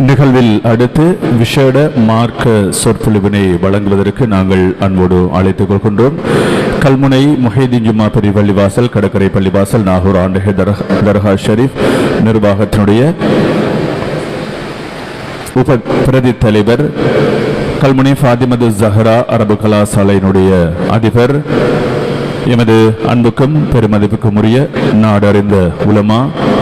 நிகழ்வில் அடுத்து விசேட மார்க்க சொற்பொழிவினை வழங்குவதற்கு நாங்கள் அன்போடு அழைத்துக் கொள்கின்றோம். கல்முனை முஹைதீன் ஜும்மா பிரிவு பள்ளிவாசல், கடற்கரை பள்ளிவாசல், நாகூர் ஆண்டஹே தர்கா ஷரீப் நிர்வாகத்தினுடைய உப பிரதி தலைவர், கல்முனை ஃபாத்திமது ஜஹரா அரபு கலாசாலையினுடைய அதிபர், எமது அன்புக்கும் பெருமதிப்புக்கும் உரிய நாடறிந்த உலமா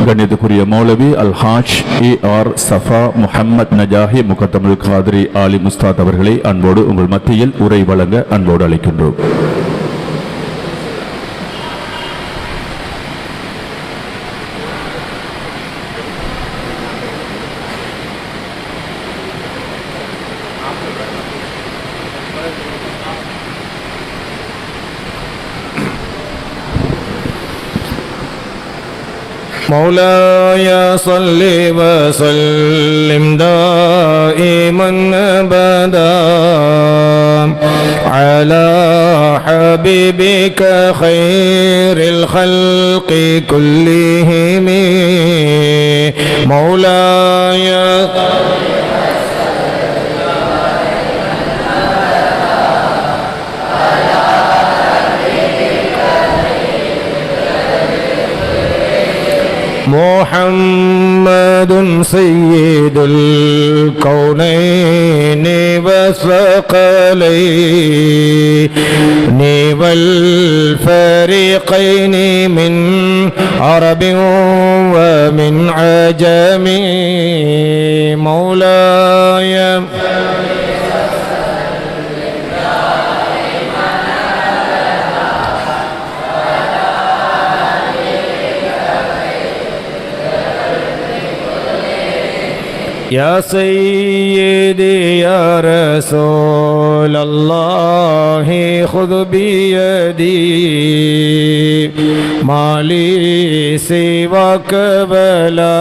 கண்ணியத்துக்குரிய மௌலவி அல்ஹாஜ் AR சஃபா முஹம்மத் நஜாஹி முகத்தமிழ் காதிரி ஆலி முஸ்தாத் அவர்களை அன்போடு உங்கள் மத்தியில் உரை வழங்க அன்போடு அழைக்கின்றோம். مولاي صل وسلم دائما ابدا على حبيبك خير الخلق كلهم مولاي محمد سيد الكونين والثقلين والفريقين من عرب ومن عجم مولاي يا سيدي يا رسول الله خذ بيدي ما لي سواك ولا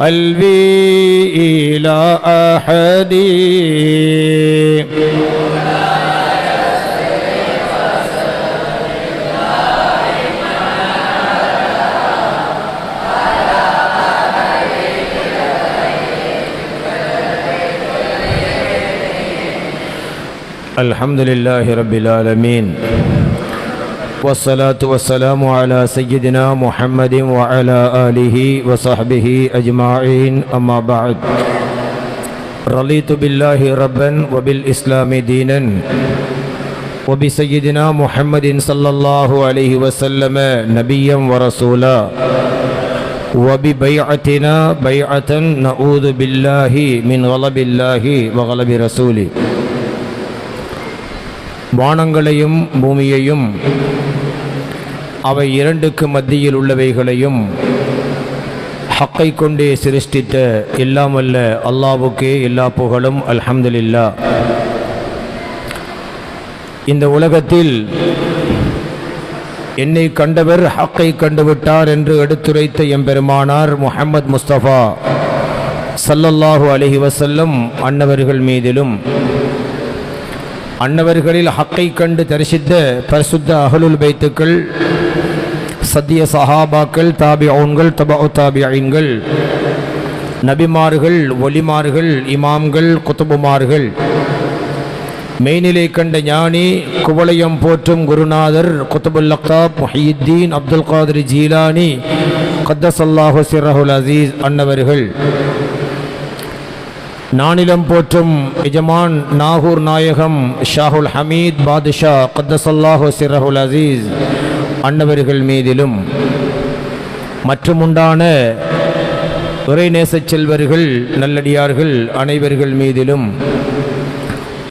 قلبي إلى أحد الحمد لله رب العالمين والصلاة والسلام على سيدنا محمد وعلى آله وصحبه أجمعين أما بعد رضيت بالله ربا وبالإسلام دينا وبسيدنا محمد صلى الله عليه وسلم نبيا ورسولا وببيعتنا بيعة نعوذ بالله من غضب الله وغضب رسوله வானங்களையும் பூமியையும் அவை இரண்டுக்கு மத்தியில் உள்ளவைகளையும் ஹக்கை கொண்டே சிருஷ்டித்த எல்லாம் வல்ல அல்லாஹ்வுக்கே எல்லா புகழும் அல்ஹம்துலில்லாஹ். இந்த உலகத்தில் என்னை கண்டவர் ஹக்கை கண்டுவிட்டார் என்று எடுத்துரைத்த எம்பெருமானார் முஹம்மது முஸ்தபா ஸல்லல்லாஹு அலைஹி வஸல்லம் அன்னவர்கள் மீதிலும், அன்னவர்களில் ஹக்கை கண்டு தரிசித்த பரிசுத்த அஹ்லுல் பைத்துக்கள், சத்திய சஹாபாக்கள், தாபிஊன்கள், தபஉ தாபிஈன்கள், நபிமார்கள், ஒலிமார்கள், இமாம்கள், குதுபுமார்கள், மெய்நிலை கண்ட ஞானி, குவளையம் போற்றும் குருநாதர் குதுபுல் அக்தாப் முஹியுத்தீன் அப்துல் காதிர் ஜீலானி கத்தஸல்லாஹு சிர்ரஹுல் அஸீஸ் அன்னவர்கள், நானிலம் போற்றும் எஜமான் நாகூர் நாயகம் ஷாஹுல் ஹமீத் பாதுஷா கத்தஸல்லாஹு சிர்ரஹுல் அஸீஸ் அன்னவர்கள் மீதிலும், மற்றும் உண்டான இறைநேசச் செல்வர்கள், நல்லடியார்கள் அனைவர்கள் மீதிலும்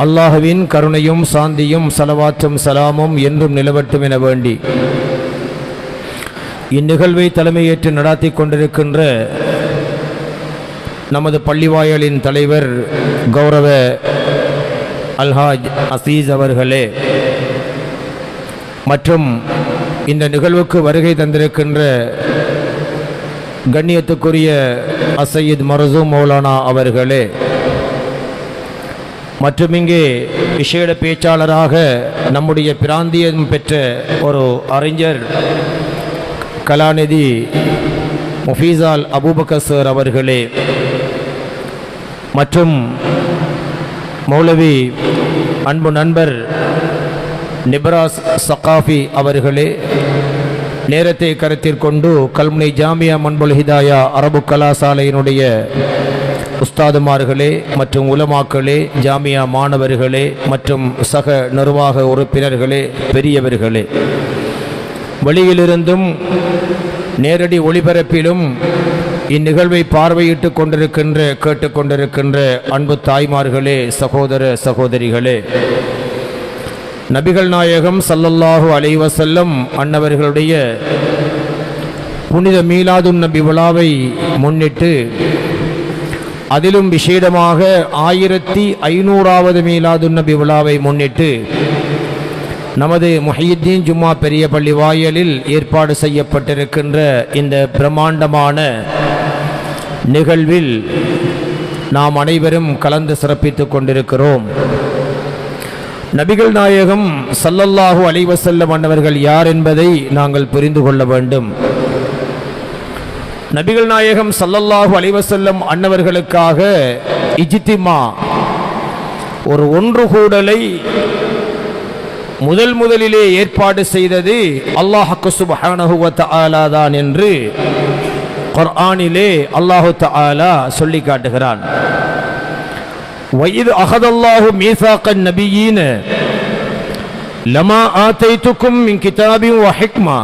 அல்லாஹ்வின் கருணையும் சாந்தியும் சலவாத்தும் சலாமும் என்றும் நிலவட்டும் என வேண்டி இந்நிகழ்வை தலைமையேற்று நடாத்தி கொண்டிருக்கின்ற நமது பள்ளிவாயலின் தலைவர் கௌரவ அல்ஹாஜ் அசீஸ் அவர்களே, மற்றும் இந்த நிகழ்வுக்கு வருகை தந்திருக்கின்ற கண்ணியத்துக்குரிய அசையீத் மர்சூம் மௌலானா அவர்களே, மற்றும் இங்கே விசேட பேச்சாளராக நம்முடைய பிராந்தியம் பெற்ற ஒரு அறிஞர் கலாநிதி முஃபீசால் அபூபக்கர் சார் அவர்களே, மற்றும் மௌலவி அன்பு நண்பர் நிபராஸ் சகாஃபி அவர்களே, நேரத்தை கருத்தில் கொண்டு கல்முனை ஜாமியா மன்புல் ஹிதாயா அரபு கலாசாலையினுடைய உஸ்தாதுமார்களே மற்றும் உலமாக்களே, ஜாமியா மாணவர்களே மற்றும் சக நிர்வாக உறுப்பினர்களே, பெரியவர்களே, வெளியிலிருந்தும் நேரடி ஒளிபரப்பிலும் இந்நிகழ்வை பார்வையிட்டு கொண்டிருக்கின்ற கேட்டுக்கொண்டிருக்கின்ற அன்பு தாய்மார்களே, சகோதர சகோதரிகளே, நபிகள் நாயகம் ஸல்லல்லாஹு அலைஹி வஸல்லம் அன்னவர்களுடைய புனித மீலாதுன் நபி விழாவை முன்னிட்டு, அதிலும் விசேடமாக 1500வது மீலாதுன் நபி விழாவை முன்னிட்டு நமது முஹையீத்தீன் ஜும்மா பெரிய பள்ளி வாயலில் ஏற்பாடு செய்யப்பட்டிருக்கின்ற இந்த பிரம்மாண்டமான நிகழ்வில் நாம் அனைவரும் கலந்து சிறப்பித்துக் கொண்டிருக்கிறோம். நபிகள் நாயகம் ஸல்லல்லாஹு அலைஹி வஸல்லம் அன்னவர்கள் யார் என்பதை நாங்கள் புரிந்து கொள்ள வேண்டும். நபிகள் நாயகம் ஸல்லல்லாஹு அலைஹி வஸல்லம் அன்னவர்களுக்காக இஜ்திமா, ஒரு ஒன்று கூடலை முதலிலே ஏற்பாடு செய்தது அல்லாஹ் சுப்ஹானஹு வ தஆலா தான் என்று குர்ஆனிலே அல்லாஹ் தஆலா சொல்லி காட்டுகிறான். وَإِذْ أَخَذَ اللَّهُ مِيثَاقَ النَّبِيِّينَ لَمَا آتَيْتُكُم مِّن كِتَابٍ وَحِكْمَةٍ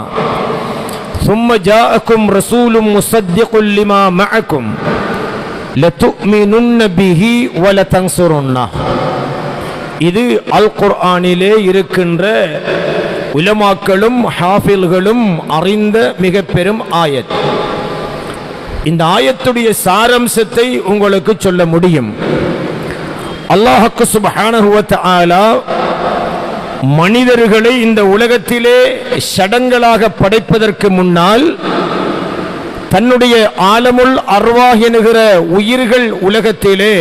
ثُمَّ جَاءَكُمْ رَسُولٌ مُصَدِّقٌ لِّمَا مَعَكُمْ لَتُؤْمِنُنَّ بِهِ وَلَتَنصُرُنَّهُ. இது அல் குர்ஆனிலே இருக்கின்ற உலமாக்களும் ஹாஃபில்களும் அறிந்த மிக பெரும் ஆயத். இந்த ஆயத்துடைய சாரம்சத்தை உங்களுக்கு சொல்ல முடியும். அல்லாஹ் சுப்ஹானஹு வ தஆலா மனிதர்களை இந்த உலகத்திலே ஷடங்களாக படைப்பதற்கு முன்னால் தன்னுடைய ஆலமுல் அர்வாஹ் என்கிற உயிர்கள் உலகத்திலே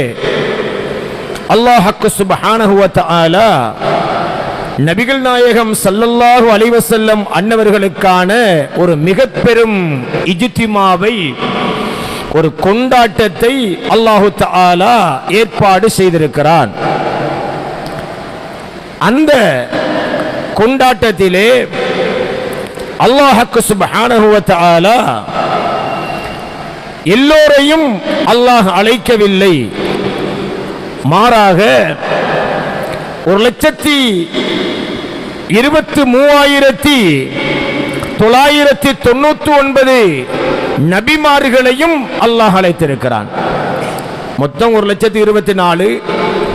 அல்லாஹ் சுப்ஹானஹு வ தஆலா நபிகள் நாயகம் ஸல்லல்லாஹு அலைஹி வஸல்லம் அன்னவர்களுக்கான ஒரு மிக பெரும் இஜ்திமாவை, ஒரு கொண்டாட்டத்தை அல்லாஹு தஆலா ஏற்பாடு செய்திருக்கிறான். அந்த கொண்டாட்டத்திலே அல்லாஹ் சுப்ஹானஹு வ தஆலா எல்லோரையும் அல்லாஹ் அழைக்கவில்லை. மாறாக 1,23,999 நபிமார்களையும் அல்லாஹ் அழைத்திருக்கிறான். மொத்தம் 1,24,000.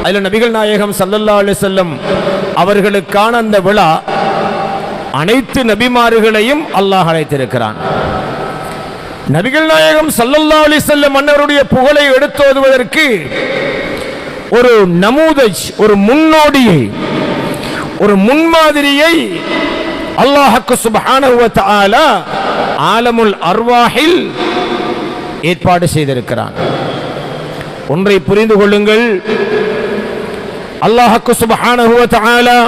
அதில் நபிகள் நாயகம் ஸல்லல்லாஹு அலைஹி வஸல்லம் அவர்களுக்கான அந்த விழா அனைத்து நபிமார்களையும் அல்லாஹ் அழைத்திருக்கிறான். நபிகள் நாயகம் ஸல்லல்லாஹு அலைஹி வஸல்லம் அன்னவருடைய புகழை எடுத்தோதுவதற்கு ஒரு நமூதஜ், ஒரு முன்னோடியை, ஒரு முன்மாதிரியை அல்லாஹ் சுப்ஹானஹு வ தஆலா ஆலமுல் அர்வாஹில் ஏற்பாடு செய்திருக்கிறான். ஒன்றை புரிந்து கொள்ளுங்கள், அல்லாஹ் சுப்ஹானஹு வ தஆலா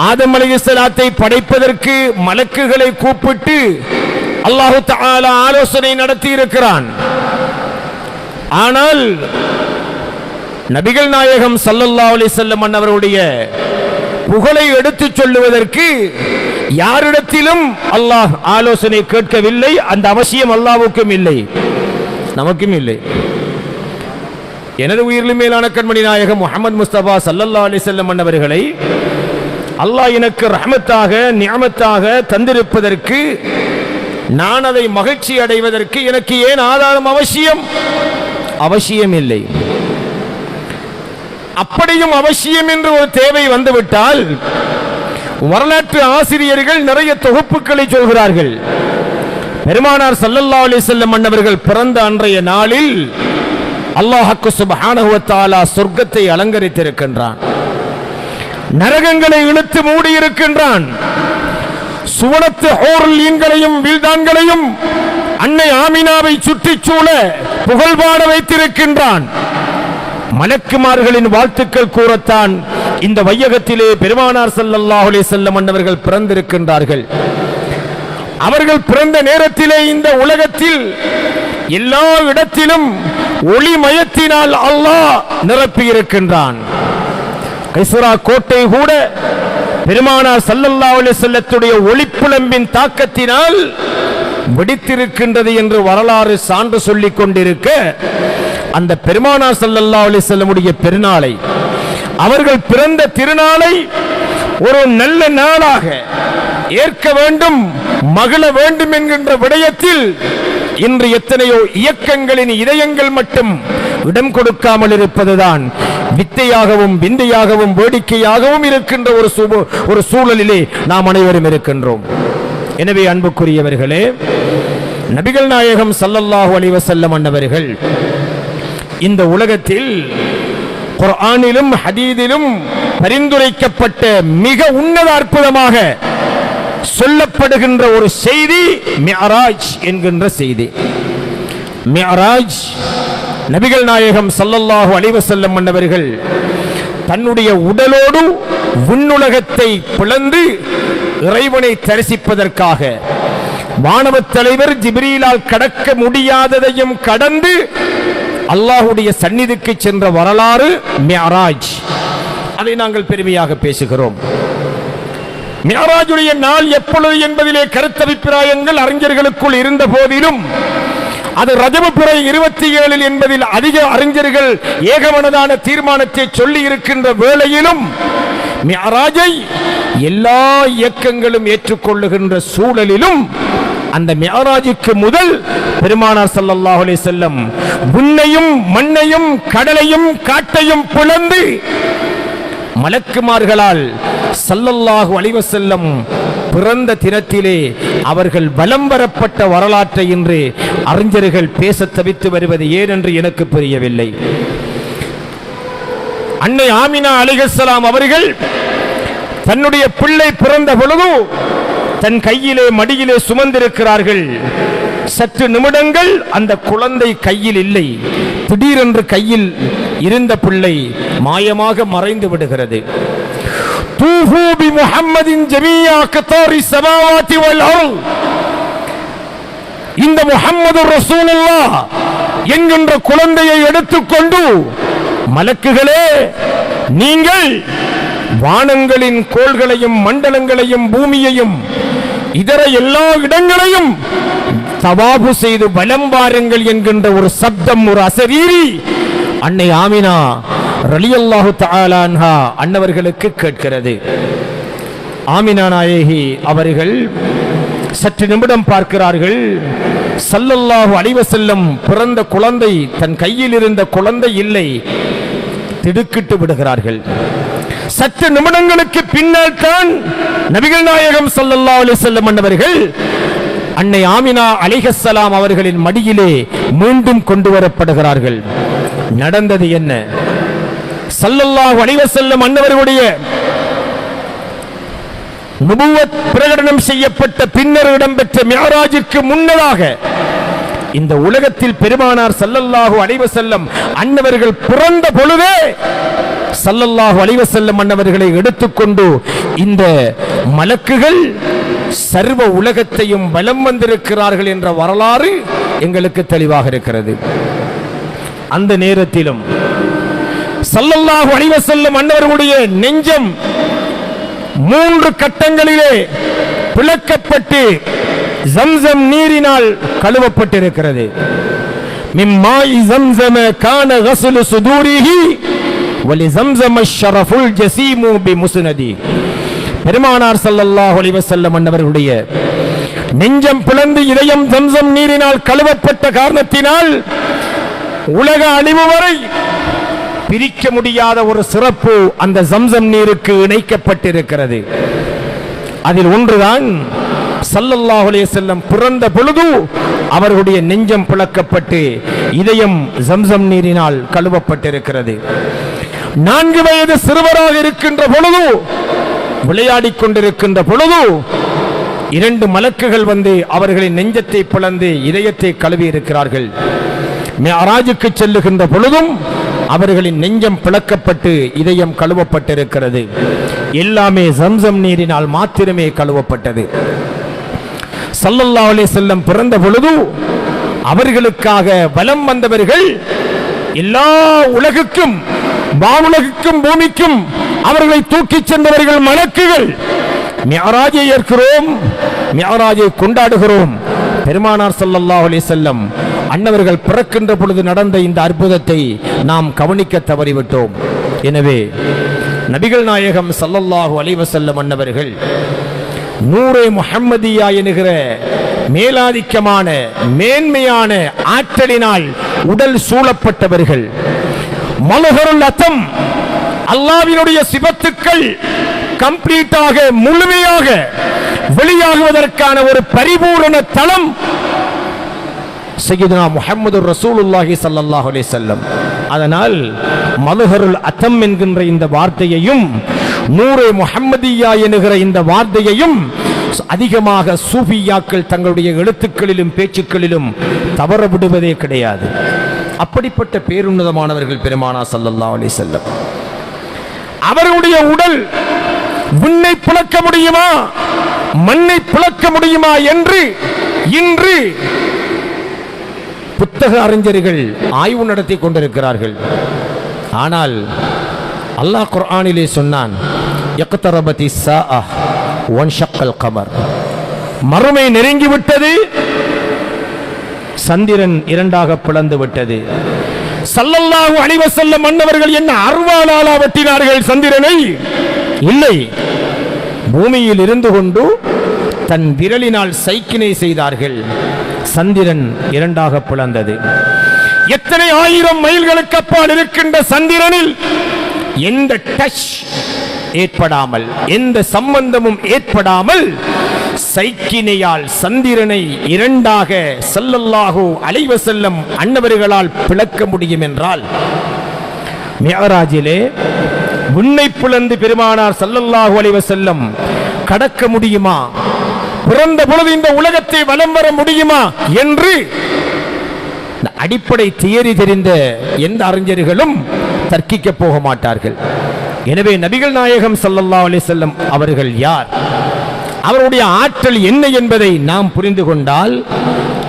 ஆதம் அலைஹிஸ்ஸலாத்தை படைப்பதற்கு மலக்குகளை கூப்பிட்டு அல்லாஹ் தஆலா ஆலோசனை நடத்தி இருக்கிறான். ஆனால் நபிகள் நாயகம் ஸல்லல்லாஹு அலைஹி வஸல்லம் அவர்களுடைய புகழை எடுத்துச் சொல்லுவதற்கு யாரிடத்திலும் அல்லாஹ் ஆலோசனை கேட்கவில்லை. அந்த அவசியம் அல்லாஹ்வுக்கும் இல்லை, நமக்கும் இல்லை. எனது உயிரிலும் மேலான கண்மணி நாயகம் முஹம்மது முஸ்தபா ஸல்லல்லாஹு அலைஹி வஸல்லம் அவர்களை அல்லாஹ் எனக்கு ரஹ்மத்தாக நிஅமத்தாக தந்திருப்பதற்கு, நான் அதை மகிழ்ச்சி அடைவதற்கு எனக்கு ஏன் ஆதாரம் அவசியம்? அவசியம் இல்லை. அப்படியும் அவசியம் என்று ஒரு தேவை வந்துவிட்டால் வரலாற்று ஆசிரியர்கள் நிறைய தொகுப்புகளை சொல்கிறார்கள். பெருமானார் ஸல்லல்லாஹு அலைஹி வஸல்லம் அவர்கள் பிறந்த அன்றைய நாளில் அல்லாஹ் சுப்ஹானஹு வ தஆலா சொர்க்கத்தை அலங்கரித்திருக்கின்றான், நரகங்களை இழுத்து மூடி இருக்கின்றான், சுவனத்து ஹூருல் ஈன்களையும் வீழ்தான்களையும் அன்னை ஆமினாவை சுற்றிச்சூழ புகழ்பாட வைத்திருக்கின்றான். மலக்குமார்களின் வாழ்த்துக்கள் கூறத்தான் இந்த வையகத்திலே பெருமானார் ஸல்லல்லாஹு அலைஹி வஸல்லம் அவர்கள் பிறந்திருக்கின்றார்கள். அவர்கள் பிறந்த நேரத்திலே இந்த உலகத்தில் எல்லா இடத்திலும் ஒளிமயத்தினால் அல்லாஹ் நிரப்பி இருக்கின்றான். கைசுரா கோட்டை கூட பெருமானார் ஸல்லல்லாஹு அலைஹி வஸல்லத்துடைய ஒளிப்புலம்பின் தாக்கத்தினால் வெடித்திருக்கின்றது என்று வரலாறு சான்று சொல்லிக் கொண்டிருக்க, அந்த பெருமானார் ஸல்லல்லாஹு அலைஹி வஸல்லமுடைய பெருநாளை, அவர்கள் பிறந்த திருநாளை ஒரு நல்ல நாளாக ஏற்க வேண்டும், மகிழ வேண்டும் என்கின்ற விடயத்தில் இன்று எத்தனையோ இயக்கங்களின் இதயங்கள் மட்டும் இடம் கொடுக்காமல் இருப்பதுதான் வித்தையாகவும் விந்தையாகவும் வேடிக்கையாகவும் இருக்கின்ற ஒரு சூழலிலே நாம் அனைவரும் இருக்கின்றோம். எனவே அன்புக்குரியவர்களே, நபிகள் நாயகம் ஸல்லல்லாஹு அலைஹி வஸல்லம் அன்னவர்கள் இந்த உலகத்தில் குர்ஆனிலும் ஹதீஸிலும் பரிந்துரைக்கப்பட்ட மிக உன்னத அற்புதமாக சொல்லப்படுகின்ற ஒரு செய்தி மிஅராஜ் என்கின்ற செய்தி. மிஅராஜ், நபிகள் நாயகம் ஸல்லல்லாஹு அலைஹி வஸல்லம் அன்னவர்கள் தன்னுடைய உடலோடு விண்ணுலகத்தை பிளந்து இறைவனை தரிசிப்பதற்காக வானவத் தலைவர் ஜிப்ரீலால் கடக்க முடியாததையும் கடந்து அல்லாஹ்வுடைய சந்நிதிக்கு சென்ற வரலாறு மிஅராஜ். அதை நாங்கள் பெருமையாக பேசுகிறோம். மிஅராஜுடைய நாள் எப்பொழுது என்பதிலே கருத்தபிப்பிராயங்கள் அறிஞர்களுக்குள் இருந்த போதிலும், அது ரஜப பிறை 27 என்பதில் அதிக அறிஞர்கள் ஏகமனதான தீர்மானத்தை சொல்லி இருக்கின்ற வேளையிலும், மிஅராஜை எல்லா இயக்கங்களும் ஏற்றுக்கொள்ளுகின்ற சூழலிலும், அந்த மிஅராஜுக்கு முதல் பெருமானார் ஸல்லல்லாஹு அலைஹி வஸல்லம் விண்ணையும் மண்ணையும் கடலையும் காட்டையும் பிளந்து மலக்குமார்களால் ஸல்லல்லாஹு அலைஹி வஸல்லம் பிறந்த தினத்திலே அவர்கள் வலம் வரப்பட்ட வரலாற்றை இன்று அறிஞர்கள் பேச தவித்து வருவது ஏன் என்று எனக்கு புரியவில்லை. அன்னை ஆமினா அலைஹிஸ்ஸலாம் அவர்கள் தன்னுடைய பிள்ளை பிறந்த பொழுது தன் கையிலே மடியிலே சுமந்திருக்கிறார்கள். சற்று நிமிடங்கள் அந்த குழந்தை கையில் இல்லை. திடீரென்று கையில் இருந்த பிள்ளை மாயமாக மறைந்து விடுகிறது. தூஃபு பி முஹம்மதின் ஜமீஆ கதாரி ஸமாவாதி வல் அர்த், இந்த முஹம்மது ரசூலுல்லாஹ் என்கின்ற குழந்தையை எடுத்துக்கொண்டு மலக்குகளே, நீங்கள் வானங்களின் கோள்களையும் மண்டலங்களையும் பூமியையும் இதர எல்லா இடங்களையும் தவாபு செய்து வலம் வாருங்கள் என்கின்ற ஒரு சப்தம், ஒரு அசரீரி அன்னை ஆமினா ரலியல்லாஹு தஆலா அன்ஹா அன்னவர்களுக்கு கேட்கிறது. ஆமினா நாயகி அவர்கள் சற்று நிமிடம் பார்க்கிறார்கள். ஸல்லல்லாஹு அலைஹி வஸல்லம் பிறந்த குழந்தை, தன் கையில் இருந்த குழந்தை இல்லை. திடுக்கிட்டு விடுகிறார்கள். சற்று நிமிடங்களுக்கு பின்னால் தான் நபிகள் நாயகம் ஸல்லல்லாஹு அலைஹி வஸல்லம் அன்னவர்கள் அன்னை ஆமினா அலைஹிஸ்ஸலாம் அவர்களின் மடியிலே மீண்டும் கொண்டு வரப்படுகிறார்கள். நடந்தது என்ன? ஸல்லல்லாஹு அலைஹி வஸல்லம் அன்னவர்களுடைய நுபுவத் பிரகடனம் செய்யப்பட்ட பின்னர் இடம்பெற்ற மிஅராஜுக்கு முன்னதாக இந்த உலகத்தில் பெருமானார் ஸல்லல்லாஹு அலைஹி வஸல்லம் அன்னவர்கள் பிறந்த பொழுதே ஸல்லல்லாஹு அலைஹி வஸல்லம் அன்னவர்களை எடுத்துக்கொண்டு இந்த மலக்குகள் சர்வ உலகத்தையும் வலம் வந்திருக்கிறார்கள் என்ற வரலாறு எங்களுக்கு தெளிவாக இருக்கிறது. அந்த நேரத்திலும் ஸல்லல்லாஹு அலைஹி வஸல்லம் அன்னவர்களுடைய நெஞ்சம் 3 கட்டங்களிலே பிளக்கப்பட்டு ஜம்சம் நீரினால் கழுவப்பட்டிருக்கிறது. மிம்மாஇ ஜம்சம கான கஸ்லு சுதூரிஹி வலி ஜம்சம ஷரஃபுல் ஜஸீமு பிமுஸ்னதி. பெருமானார் ஸல்லல்லாஹு அலைஹி வஸல்லம் அன்னவர்களுடைய நெஞ்சம் பிளந்து இதயம் ஜம்சம் நீரினால் கழுவப்பட்ட காரணத்தினால் உலக அழிவு வரை பிரிக்க முடியாத ஒரு சிறப்பு அந்த ஜம்சம் நீருக்கு இணைக்கப்பட்டிருக்கிறது. அதில் ஒன்றுதான் ஸல்லல்லாஹு அலைஹி வஸல்லம் பிறந்த பொழுது அவர்களுடைய நெஞ்சம் பிளக்கப்பட்டு இதயம் ஜம்சம் நீரினால் கழுவப்பட்டிருக்கிறது. 4 வயது சிறுவராக இருக்கின்ற பொழுது, விளையாடிக் கொண்டிருக்கின்ற பொழுது 2 மலக்குகள் வந்து அவர்களின் நெஞ்சத்தை பிளந்து இதயத்தை கழுவி இருக்கிறார்கள். மிஅராஜுக்கு செல்லுகின்ற பொழுதும் அவர்களின் நெஞ்சம் பிளக்கப்பட்டு இதயம் கழுவப்பட்டிருக்கிறது. எல்லாமே ஜம்சம் நீரினால் மாத்திரமே கழுவப்பட்டது. ஸல்லல்லாஹு அலைஹி வஸல்லம் பிறந்த பொழுது அவர்களுக்காக வலம் வந்தவர்கள் எல்லா உலகுக்கும், வானுலகுக்கும் பூமிக்கும் அவர்களை தூக்கிச் சென்றவர்கள் மலக்குகள். மிஅராஜை ஏற்கிறோம், மிஅராஜை கொண்டாடுகிறோம். பெருமானார் ஸல்லல்லாஹு அலைஹி வஸல்லம் அன்னவர்கள் பிறக்கின்ற பொழுது நடந்த இந்த அற்புதத்தை நாம் கவனிக்க தவறிவிட்டோம். எனவே நபிகள் நாயகம் ஸல்லல்லாஹு அலைஹி வஸல்லம் அன்னவர்கள் நூரே முஹம்மதியா என்கிற மேலாதிக்கமான மேன்மையான ஆற்றலினால் உடல் சூழப்பட்டவர்கள். மலஹருல் அத்தம், அல்லாஹ்வினுடைய சிபத்துக்கள் கம்ப்ளீட்டாக முழுமையாக வெளியாகுவதற்கான ஒரு பரிபூரண தளம் சய்யிதுனா முஹம்மது ரசூலுல்லாஹி ஸல்லல்லாஹு அலைஹி வஸல்லம். அதனால் மலஹருல் அத்தம் என்கின்ற இந்த வார்த்தையையும் நூரே முஹம்மதியா என்கிற இந்த வார்த்தையையும் அதிகமாக சூஃபியாக்கள் தங்களுடைய எழுத்துக்களிலும் பேச்சுக்களிலும் தவற விடுவதே கிடையாது. அப்படிப்பட்ட பேருன்னதமானவர்கள் பெருமானார் ஸல்லல்லாஹு அலைஹி வஸல்லம். அவர்களுடைய உடல் விண்ணை பிளக்க முடியுமா, மண்ணை பிளக்க முடியுமா என்று இன்று புத்தக அறிஞர்கள் ஆய்வு நடத்தி கொண்டிருக்கிறார்கள். ஆனால் அல்லாஹ் குர்ஆனிலே சொன்னான், யக்தரபதி ஸாஅ வன்ஷக்கல் கமர், மறுமை நெருங்கிவிட்டது, சந்திரன் இரண்டாக பிளந்து விட்டது. ஸல்லல்லாஹு அலைஹி வஸல்லம் அன்னவர்கள் என்ன அர்வாலாலா வெட்டினார்கள் சந்திரனை? இல்லை, பூமியில் இருந்து கொண்டு தன் விரலினால் சைக்கினை செய்தார்கள், சந்திரன் இரண்டாக பிளந்தது. எத்தனை ஆயிரம் மைல்களுக்கு அப்பால் இருக்கின்ற சந்திரனில் எந்த டச் ஏற்படாமல், எந்த சம்பந்தமும் ஏற்படாமல் சைக்கினையால் சந்திரனை இரண்டாக ஸல்லல்லாஹு அலைஹி வஸல்லம் அன்னவர்களால் பிளக்க முடியும் என்றால், மிஅராஜிலே விண்ணை பிளந்து பெருமானார் ஸல்லல்லாஹு அலைஹி வஸல்லம் கடக்க முடியுமா, பிறந்த பொழுது இந்த உலகத்தை வலம் வர முடியுமா என்று அடிப்படை தியரி தெரிந்த எந்த அறிஞர்களும் தர்க்கிக்க போக மாட்டார்கள். எனவே நபிகள் நாயகம் ஸல்லல்லாஹு அலைஹி வஸல்லம் அவர்கள் யார், அவருடைய ஆற்றல் என்ன என்பதை நாம் புரிந்து கொண்டால்,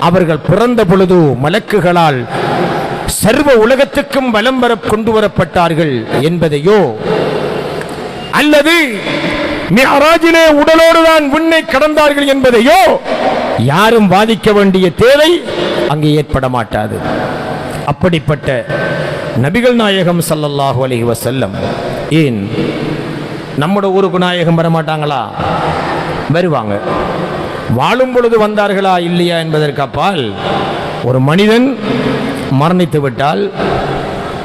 அவர்கள் பிறந்த பொழுது மலக்குகளால் சர்வ உலகத்துக்கும் வலம் வர கொண்டு வரப்பட்டார்கள் என்பதையோ, அல்லது மிஅராஜிலே உடலோடு தான் விண்ணை கடந்தார்கள் என்பதையோ யாரும் வாதிக்க வேண்டிய தேவை அங்கே ஏற்பட மாட்டாது. அப்படிப்பட்ட நபிகள் நாயகம் ஸல்லல்லாஹு அலைஹி வஸல்லம் ஏன் நம்முடைய ஊருக்கு நாயகம் வர மாட்டாங்களா? வருவாங்க. வாழும் பொழுது வந்தார்களா இல்லையா என்பதற்கு அப்பால், ஒரு மனிதன் மரணித்து விட்டால்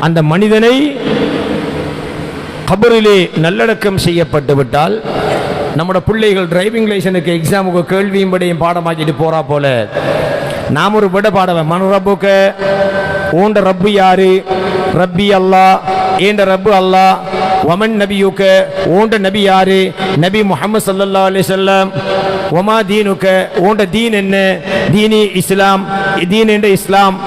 அந்த மனிதனை கபரிலே நல்லடக்கம் செய்யப்பட்டு விட்டால், நம்முடைய பிள்ளைகள் டிரைவிங் லைசனுக்கு எக்ஸாமுக்கு கேள்வியும் படையும் பாடமாக்கிட்டு போறா போல நாம் ஒரு விட பாடுவேன். மனு ரப்புக்க, ஓண்ட ரப்பு யாரு? ரப்பி அல்லாஹ், ஏண்ட ரப்பு அல்லாஹ். வமன் நபியுக்க, ஓண்ட நபி யாரு? நபி முஹம்மது ஸல்லல்லாஹு அலைஹி வஸல்லம். வமா தீனுக்க, ஓண்ட தீன் என்ன? தீனி இஸ்லாம், தீன் என்ற இஸ்லாம்.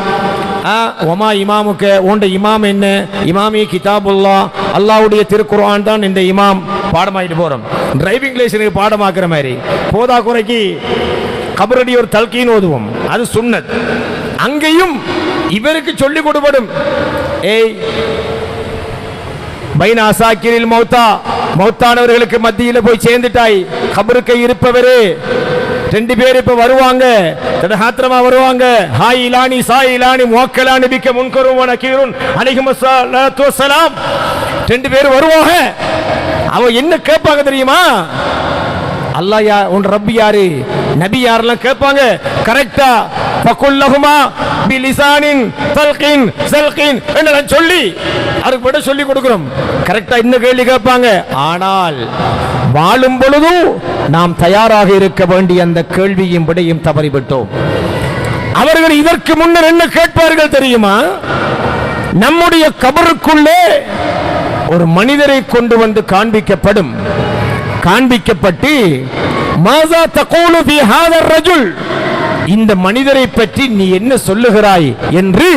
ஒமா இமாமுக்க, ஓண்ட இமாம் என்ன? இமாமி கிதாபுல்லா, அல்லாஹ்வுடைய திருக்குர்ஆன் தான் இந்த இமாம். பாடமாயிட்டு போறோம். டிரைவிங் லைசனுக்கு பாடமாக்குற மாதிரி போதா குறைக்கு கபரடி ஒரு தல்கீன் ஓதுவோம், அது சுன்னத். அங்கேயும் இவருக்கு சொல்லிக் கொடுப்படும், ஏய் பைன அசாக்கிரில் மௌத்தா, மௌத்தானவர்களுக்கு மத்தியில் போய் சேர்ந்துட்டாய், கபருக்கு இருப்பவரே ரெண்டு பேர் இப்ப வருவாங்க, தடஹாத்திரமா வருவாங்க. ஹாய் இலானி சாய் இலானி முவக்கலானி பிக்க முன்கரும் வனகீருன் அலைஹிஸ்ஸலாத்து வஸ்ஸலாம். ரெண்டு பேர் வருவாங்க. அவ என்ன கேட்பாங்க தெரியுமா? அல்லாஹ் யா, உன் ரப்பி யாரு, நபி யாரெல்லாம் கேட்பாங்க. கரெக்டா ஃபகுல்லஹுமா பிலிசானின் தல்கின் சல்கின் என்னெல்லாம் சொல்லி அவருக்கு விட சொல்லி கொடுக்கிறோம். கரெக்டா இந்த கேள்வி கேட்பாங்க. ஆனால் வாழும் பொழுது நாம் தயாராக இருக்க வேண்டிய அந்த கேள்வியும் விடையும் தவறிவிட்டோம். அவர்கள் இதற்கு முன்னர் என்ன கேட்பார்கள் தெரியுமா? நம்முடைய கபருக்குள்ளே ஒரு மனிதரை கொண்டு வந்து காண்பிக்கப்படும். காண்பிக்கப்பட்டு மாஸா தகூலு ஃபீ ஹாதர் ரஜுல், இந்த மனிதரை பற்றி நீ என்ன சொல்லுகிறாய் என்று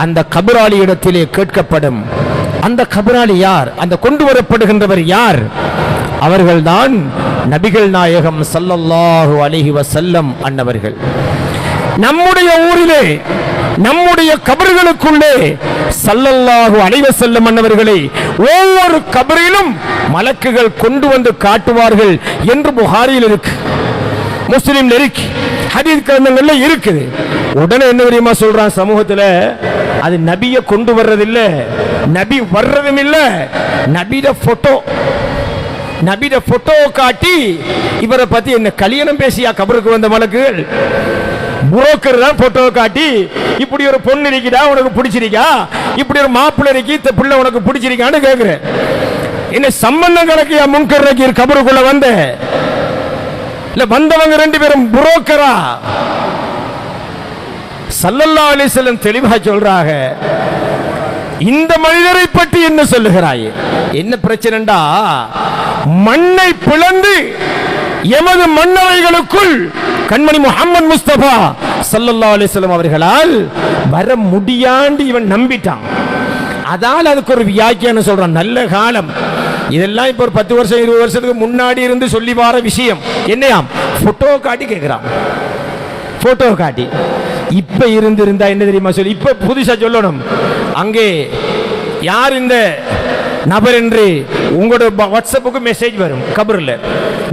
அந்த கபராளி இடத்திலே கேட்கப்படும். அந்த கபராளி யார்? அந்த கொண்டு வரப்படுகின்றவர் யார்? அவர்கள்தான் நபிகள் நாயகம் ஸல்லல்லாஹு அலைஹி வஸல்லம் அன்னவர்கள். நம்முடைய ஊரிலே நம்முடைய கபர்களுக்குள்ளே ஸல்லல்லாஹு அலைஹி வஸல்லம் அன்னவர்களை ஒவ்வொரு கபரிலும் மலக்குகள் கொண்டு வந்து காட்டுவார்கள் என்று புகாரியில் இருக்கு, முஸ்லிம்ல இருக்கு, ஹதீஸ் கிரந்தங்கள்ல இருக்குது. உடனே என்ன தெரியுமா சொல்றான் சமூகத்துல, அது நபியை கொண்டு வர்றதில்ல, நபி வர்றதும் இல்ல, நபிட போட்டோ காட்டி இவரை பத்தி என்ன கல்யாணம் பேசியா கபருக்கு வந்த மலக்குகள், புரோக்கர் தான் போட்டோ காட்டி இப்படி ஒரு பொண்ணு இருக்குதா உனக்கு பிடிச்சிருக்கா, இப்படி ஒரு மாப்பிள்ளை இருக்கு பிள்ளை உனக்கு பிடிச்சிருக்கான்னு கேக்குற. என்ன சம்பந்தம் கணக்கியா முன்கர் நக்கீர் கபருக்குள்ள வந்த இல்ல வந்தவங்க ரெண்டு பேரும் புரோக்கரா? ஸல்லல்லாஹு அலைஹி வஸல்லம் தெளிவா சொல்றாங்க, இந்த மனிதரை பற்றி என்ன சொல்லுகிறாய்? என்ன பிரச்சனைடா, மண்ணை பிளந்து எமது மன்னவைகளுக்குள் கண்மணி முஹம்மது முஸ்தபா ஸல்லல்லாஹு அலைஹி வஸல்லம் அவர்களால் வர முடியாண்டு இவன் நம்பிட்டான். அதால் அதுக்கு ஒரு வியாக்கியானம் சொல்றான், நல்ல காலம். இதெல்லாம் இப்ப ஒரு 10 வருஷம் 20 வருஷத்துக்கு முன்னாடி இருந்து சொல்லி வர விஷயம். என்னையாம் போட்டோ காட்டி கேட்கிறான், போட்டோ காட்டி. இப்ப இருந்தா என்ன தெரியுமா சொல்லி, இப்ப புதுசா சொல்லணும், அங்கே யார் இந்த நபர் என்று உங்களோட வாட்ஸ்அப்புக்கு மெசேஜ் வரும் கபர்ல,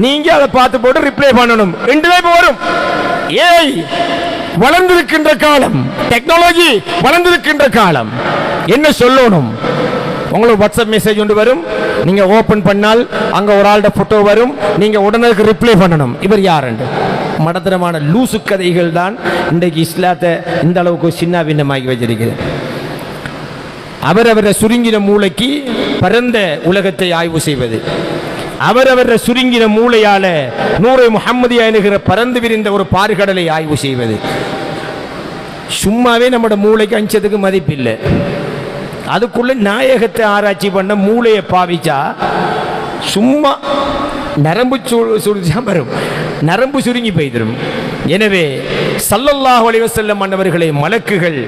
நீங்க அதை பார்த்து போட்டு ரிப்ளை பண்ணணும். ரெண்டு தான் வரும். ஏய், வளர்ந்திருக்கின்ற காலம், டெக்னாலஜி வளர்ந்திருக்கின்ற காலம். என்ன சொல்லணும், உங்களுக்கு வாட்ஸ்அப் மெசேஜ் ஒன்று வரும், நீங்க ஓபன் பண்ணால் அங்க ஒரு ஆளோட போட்டோ வரும், நீங்க உடனே ரிப்ளை பண்ணணும். இவர் யாருன்னு மடத்தனமான லூசு கதைகள் தான் இன்றைக்கு இஸ்லாத்தை இந்த அளவுக்கு சின்ன பின்னமாக்கி வச்சிருக்கிறது. அவரவர சுருங்கின மூளைக்கு பரந்த உலகத்தை ஆய்வு செய்வது, அவரவர சுருங்கின மூளையால நூரை முஹம்மதியா என்கிற பறந்து விரிந்த ஒரு பாறுகடலை ஆய்வு செய்வது. சும்மாவே நம்மட மூளைக்கு அஞ்சத்துக்கு மதிப்பில்லை. அதுக்குள்ள நாயகத்தை ஆராய்ச்சி பண்ண மூளையை பாவிச்சா சும்மா நரம்பு சுருங்கி வரும், நரம்பு சுருங்கி போய்திரும். எனவே ஸல்லல்லாஹு அலைஹி வஸல்லம் அன்னவர்களை மலக்குகள்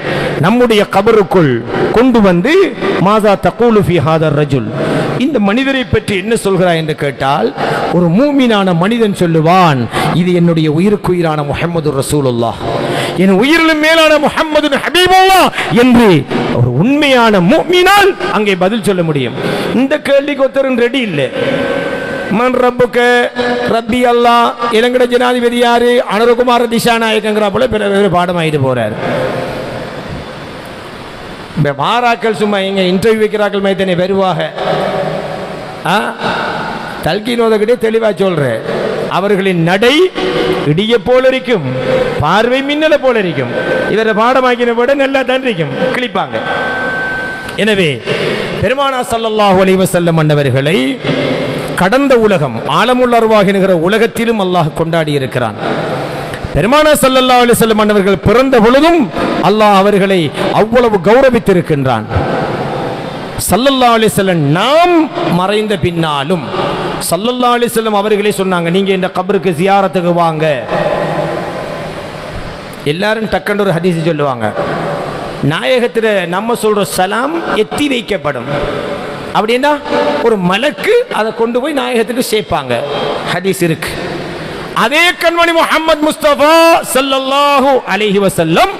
நம்முடைய கபருக்குள் கொண்டு வந்து, மாதா தகூலு ஃபீ ஹாதர் ரஜுல், இந்த மனிதரை பற்றி என்ன சொல்கிறாய் என்று கேட்டால், ஒரு மூமினான மனிதன் சொல்லுவான், இது என்னுடைய உயிருக்குயிரான முஹம்மது ரசூலுல்லாஹ், என் உயிரிலும் மேலான முஹம்மது ஹபீபுல்லாஹ் என்று ஒரு உண்மையான மூமினால் அங்கே பதில் சொல்ல முடியும். இந்த கேள்விக்கு ஒருத்தரும் ரெடி இல்லை. மன் ரப்புக்க ரப்பி அல்லாஹ், இலங்கை ஜனாதிபதி யாரு, அனுரகுமார திசாநாயகங்கிற போல பிற பாடமாயிட்டு போறாரு. மாறாக்கள் சும்மா எங்க இன்டர்வியூ வைக்கிறார்கள் மைத்தனை வருவாக தல்கீனோதகிட்டே தெளிவா சொல்றேன், அவர்களின் நடை இடிய போல இருக்கும், பார்வை மின்னல போல இருக்கும். இவரை பாடமாக்கின விட நல்லா தான் இருக்கும், கிளிப்பாங்க. எனவே பெருமானார் ஸல்லல்லாஹு அலைஹி வஸல்லம் அன்னவர்களை கடந்த உலகம் ஆலமுல் அர்வாஹ் என்கிற உலகத்திலும் அல்லாஹ் கொண்டாடி இருக்கிறான். பெருமானார் ஸல்லல்லாஹு அலைஹி வஸல்லம் அன்னவர்கள் பிறந்த பொழுதும் அல்லாஹ் அவர்களை அவ்வளவு கௌரவித்திருக்கின்றான். ஸல்லல்லாஹு அலைஹி வஸல்லம் நாம் மறைந்த பின்னாலும் ஸல்லல்லாஹு அலைஹி வஸல்லம் அவர்களே சொன்னாங்க, நீங்க இந்த கபருக்கு ஜியாரத்துக்கு வாங்க. எல்லாரும் டக்குன்னு ஒரு ஹதீஸ் சொல்லுவாங்க, நாயகத்துல நம்ம சொல்ற சலாம் எத்தி வைக்கப்படும் அப்படின்னா ஒரு மலக்கு அதை கொண்டு போய் நாயகத்துக்கு சேர்ப்பாங்க, ஹதீஸ் இருக்கு. அதே கண்மணி முஹம்மது முஸ்தபா ஸல்லல்லாஹு அலைஹி வஸல்லம்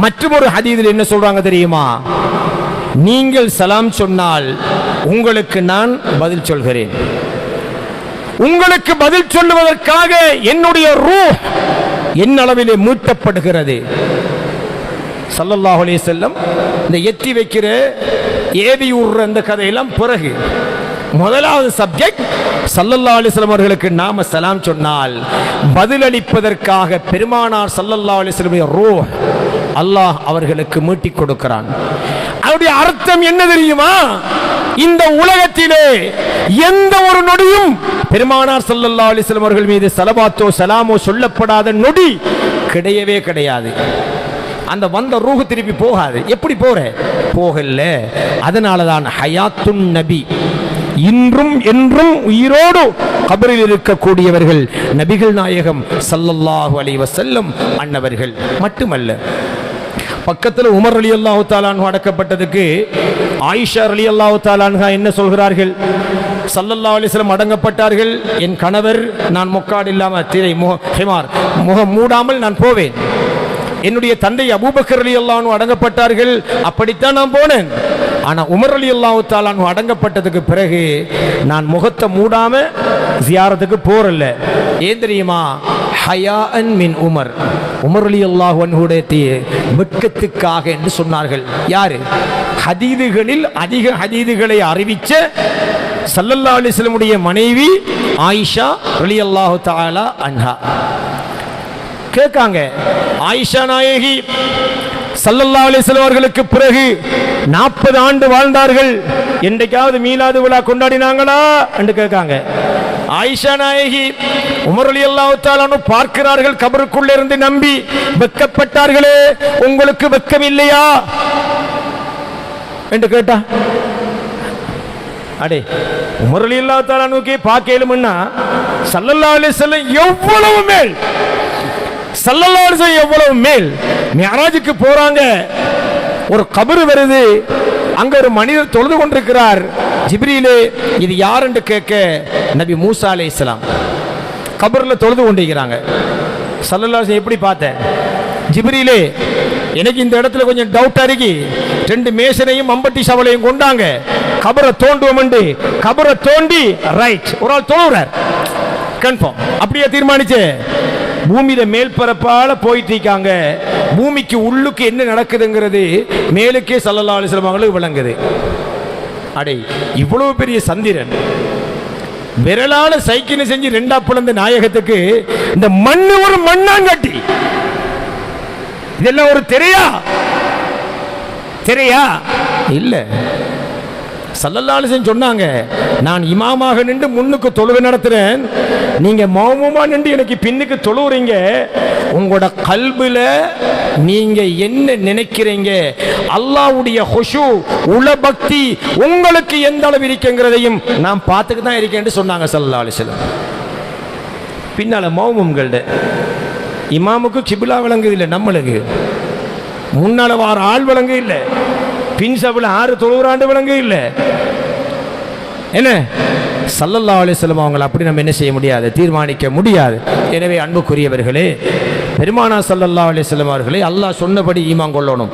மற்றும் ஒரு ஹதீஸில் என்ன சொல்றாங்க தெரியுமா, நீங்கள் சலாம் சொன்னால் உங்களுக்கு நான் பதில் சொல்கிறேன், உங்களுக்கு பதில் சொல்லுவதற்காக என்னுடைய ரூஹ் என் அளவிலே மீட்டப்படுகிறது. ஸல்லல்லாஹு அலைஹி வஸல்லம் இந்த எத்தி வைக்கிற ஏவி விடுற அந்த கதையெல்லாம் பிறகு முதலாவது சப்ஜெக்ட், ஸல்லல்லாஹு அலைஹி வஸல்லம் அவர்களுக்கு நாம சலாம் சொன்னால் பதிலளிப்பதற்காக பெருமானார் ஸல்லல்லாஹு அலைஹி வஸல்லம் ரூஹ் அல்லாஹ் அவர்களுக்கு மீட்டிக் கொடுக்கிறான். அவருடைய அர்த்தம் என்ன தெரியுமா, இந்த உலகத்திலே எந்த ஒரு நொடியும் பெருமானார் ஸல்லல்லாஹு அலைஹி வஸல்லம் அவர்கள் மீது ஸலவாத்தோ ஸலாமோ சொல்லப்படாத நொடி கிடையவே கிடையாது. அந்த வந்த ரூஹ் திருப்பி போகாது. எப்படி போகல. அதனாலதான் ஹயாத்துன் நபி, இன்றும் என்றும் உயிரோடு கபரில் இருக்கக்கூடியவர்கள் நபிகள் நாயகம் ஸல்லல்லாஹு அலைஹி வஸல்லம் அன்னவர்கள் மட்டுமல்ல. பக்கத்தில் உமர் ரலியல்லாஹு தஆலா அன்ஹு அடக்கப்பட்டதுக்கு ஆயிஷா ரலியல்லாஹு தஆலா அன்ஹா என்ன சொல்கிறார்கள், ஸல்லல்லாஹு அலைஹி வஸல்லம் அடங்கப்பட்டார்கள். என் கணவர், நான் முக்காடு இல்லாமல் திரை முகம் மூடாமல் நான் போவேன். என்னுடைய தந்தை அபூபக்கர் ரலியல்லாஹு அன்ஹு அடங்கப்பட்டார்கள், அப்படித்தான் நான் போனேன். ஆனா உமர் ரலியல்லாஹு தஆலா அன்ஹு அடங்கப்பட்டதுக்கு பிறகு நான் முகத்தை மூடாம ஜியாரத்துக்கு போறல. ஏன் தெரியுமா? ஹயாஅன் மின் உமர், உமர் ரலியல்லாஹு அன்ஹுடைய வெட்கத்துக்காக என்று சொன்னார்கள். யாரு? ஹதீதுகளில் அதிக ஹதீதுகளை அறிவிச்ச ஸல்லல்லாஹு அலைஹி வஸல்லம் உடைய மனைவி ஆயிஷா ரலியல்லாஹு தஆலா அன்ஹா கேட்காங்க, ஆயிஷா நாயகி ஸல்லல்லாஹு அலைஹி வஸல்லம் அவர்களுக்கு பிறகு 40 ஆண்டு வாழ்ந்தார்கள், என்றைக்காவது மீலாது விழா கொண்டாடினாங்களா என்று கேட்காங்க. ஆயிஷா நாயகி உமர் ரலியல்லாஹு தஆலா அன்ஹு பார்க்கிறார்கள், கபருக்குள்ள இருந்து நம்பி வெட்கப்பட்டார்களே, உங்களுக்கு வெட்கம் இல்லையா என்று கேட்டா, அடே உமர் ரலியல்லாஹு தஆலா அன்ஹுக்கே பார்க்கலும்னா ஸல்லல்லாஹு அலைஹி வஸல்லம் எவ்வளவு மேல், ஸல்லல்லாஹு அலைஹி வஸல்லம் எவ்வளவு மேல். மிஅராஜுக்கு போறாங்க, ஒரு கபர் வருது, அங்க ஒரு மனிதர் தொழுது கொண்டிருக்கிறார். ஜிப்ரீலே இது யார் என்று கேட்க, நபி மூசா அலைஹிஸ்ஸலாம் கபர்ல தொழுது கொண்டிருக்கிறாங்க. ஸல்லல்லாஹு அலைஹி வஸல்லம் எப்படி பார்த்தேன்? ஜிப்ரீலே எனக்கு இந்த இடத்துல கொஞ்சம் டவுட்டா இருக்கு, 2 மேசனையும் அம்பட்டி சவலையும் கொண்டாங்க, கபரை தோண்டுவோம். கபரை தோண்டி ரைட் ஒரு ஆள் தொழுறார், கன்ஃபார்ம். அப்படியே தீர்மானிச்சு பூமியில மேல் பரப்பால போயிட்டு இருக்காங்க. பூமிக்கு உள்ளுக்கு என்ன நடக்குதுங்கிறது மேலுக்கே ஸல்லல்லாஹு அலைஹி வஸல்லம் அவங்களுக்கு விளங்குது. அடே இவ்வளவு பெரிய சந்திரன் விரலால சைக்கிள் செஞ்சு 2ஆ பிளந்த நாயகத்துக்கு இந்த மண்ணு ஒரு மண்ணாங்கட்டி, இதெல்லாம் ஒரு திரையா இல்ல. ஸல்லல்லாஹு அலைஹி வஸல்லம் சொன்னாங்க, நான் இமாமாக நின்று முன்னுக்கு தொழுகை நடத்துறேன், நீங்க மௌமுமா நின்று எனக்கு பின்னுக்கு தொழுறீங்க. உங்களோட கல்புல நீங்க என்ன நினைக்கிறீங்க, அல்லாஹ்வுடைய ஹுஷு உல பக்தி உங்களுக்கு எந்த அளவு இருக்குங்கிறதையும் நான் பார்த்துட்டு தான் இருக்கேன்னு சொன்னாங்க ஸல்லல்லாஹு அலைஹி வஸல்லம். பின்னால மௌமும்கள இமாமுக்கு கிபிலா விளங்குது இல்லை, நம்மளுக்கு முன்னால வார ஆள் விளங்கு இல்லை, பின் சபையில் 6 தொழுகிறாண்டு விளங்கு இல்லை. என்ன ஸல்லல்லாஹு அலைஹி வஸல்லம் அவங்களை அப்படி நம்ம என்ன செய்ய முடியாது, தீர்மானிக்க முடியாது. எனவே அன்புக்குரியவர்களே, பெருமானார் ஸல்லல்லாஹு அலைஹி வஸல்லம் அவர்களை அல்லாஹ் சொன்னபடி ஈமான் கொள்ளணும்,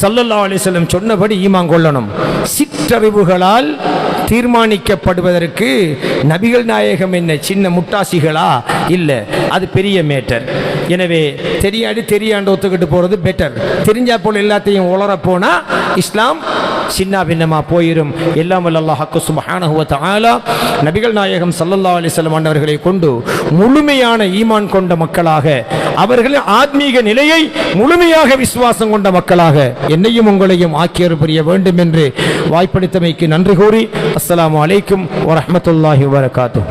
ஸல்லல்லாஹு அலைஹி வஸல்லம் சொன்னபடி ஈமான் கொள்ளணும். சிற்றறிவுகளால் தீர்மானிக்கப்படுவதற்கு நபிகள் நாயகம் என்ன சின்ன முட்டாசிகளா? இல்லை, அது பெரிய மேட்டர். எனவே தெரியாண்டு ஒத்துக்கிட்டு போகிறது பெட்டர். தெரிஞ்சா போல எல்லாத்தையும் உளர போனா இஸ்லாம் சின்ன பின்னமா போயிரும். எல்லாம் வல்ல அல்லாஹ் சுப்ஹானஹு வ தஆலா நபிகள் நாயகம் ஸல்லல்லாஹு அலைஹி வஸல்லம் அவர்களை கொண்டு முழுமையான ஈமான் கொண்ட மக்களாக, அவர்களின் ஆத்மீக நிலையை முழுமையாக விசுவாசம் கொண்ட மக்களாக என்னையும் உங்களையும் ஆக்கியர் புரிய வேண்டும் என்று வாய்ப்பளித்தமைக்கு நன்றி கூறி, அஸ்ஸலாமு அலைக்கும் வ ரஹ்மத்துல்லாஹி வ பரகாத்துஹு.